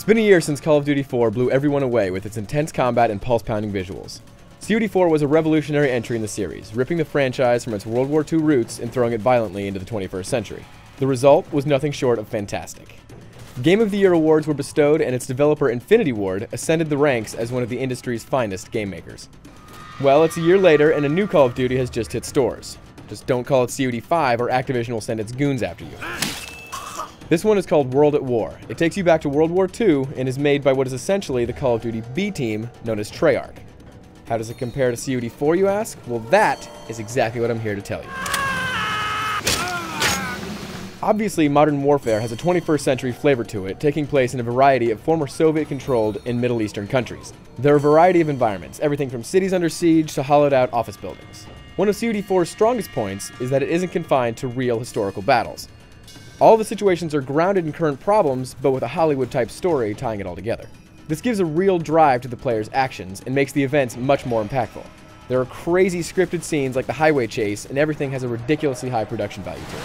It's been a year since Call of Duty 4 blew everyone away with its intense combat and pulse-pounding visuals. COD 4 was a revolutionary entry in the series, ripping the franchise from its World War II roots and throwing it violently into the 21st century. The result was nothing short of fantastic. Game of the Year awards were bestowed, and its developer Infinity Ward ascended the ranks as one of the industry's finest game makers. Well, it's a year later, and a new Call of Duty has just hit stores. Just don't call it COD 5 or Activision will send its goons after you. This one is called World at War. It takes you back to World War II and is made by what is essentially the Call of Duty B team known as Treyarch. How does it compare to COD 4, you ask? Well, that is exactly what I'm here to tell you. Obviously, Modern Warfare has a 21st century flavor to it, taking place in a variety of former Soviet-controlled and Middle Eastern countries. There are a variety of environments, everything from cities under siege to hollowed-out office buildings. One of COD 4's strongest points is that it isn't confined to real historical battles. All the situations are grounded in current problems, but with a Hollywood-type story tying it all together. This gives a real drive to the player's actions and makes the events much more impactful. There are crazy scripted scenes like the highway chase, and everything has a ridiculously high production value to it.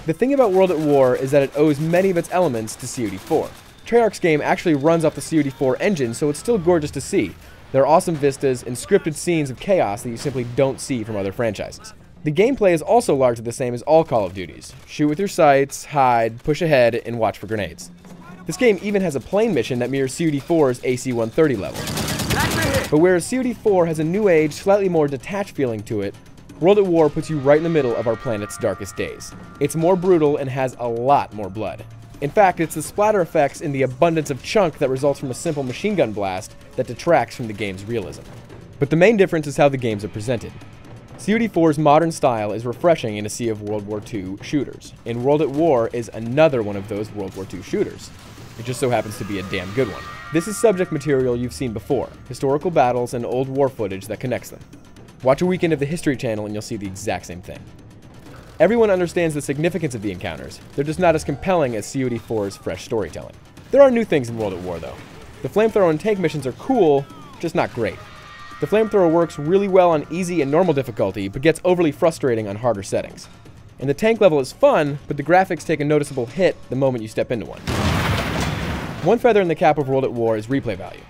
The thing about World at War is that it owes many of its elements to COD 4. Treyarch's game actually runs off the COD 4 engine, so it's still gorgeous to see. There are awesome vistas and scripted scenes of chaos that you simply don't see from other franchises. The gameplay is also largely the same as all Call of Duties. Shoot with your sights, hide, push ahead, and watch for grenades. This game even has a plane mission that mirrors COD 4's AC-130 level. But whereas COD 4 has a new age, slightly more detached feeling to it, World at War puts you right in the middle of our planet's darkest days. It's more brutal and has a lot more blood. In fact, it's the splatter effects and the abundance of chunk that results from a simple machine gun blast that detracts from the game's realism. But the main difference is how the games are presented. COD 4's modern style is refreshing in a sea of World War II shooters, and World at War is another one of those World War II shooters. It just so happens to be a damn good one. This is subject material you've seen before, historical battles and old war footage that connects them. Watch a weekend of the History Channel and you'll see the exact same thing. Everyone understands the significance of the encounters, they're just not as compelling as COD 4's fresh storytelling. There are new things in World at War though. The flamethrower and tank missions are cool, just not great. The flamethrower works really well on easy and normal difficulty, but gets overly frustrating on harder settings. And the tank level is fun, but the graphics take a noticeable hit the moment you step into one. One feather in the cap of World at War is replay value.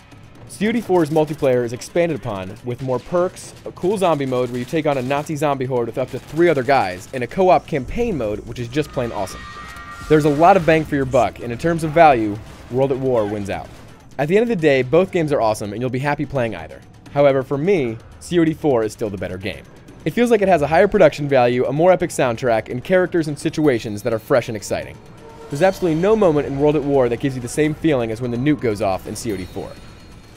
COD 4's multiplayer is expanded upon with more perks, a cool zombie mode where you take on a Nazi zombie horde with up to 3 other guys, and a co-op campaign mode which is just plain awesome. There's a lot of bang for your buck, and in terms of value, World at War wins out. At the end of the day, both games are awesome and you'll be happy playing either. However, for me, COD 4 is still the better game. It feels like it has a higher production value, a more epic soundtrack, and characters and situations that are fresh and exciting. There's absolutely no moment in World at War that gives you the same feeling as when the nuke goes off in COD 4.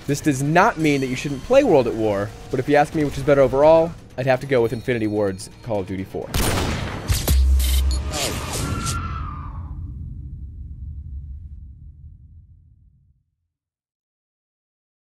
This does not mean that you shouldn't play World at War, but if you ask me which is better overall, I'd have to go with Infinity Ward's Call of Duty 4.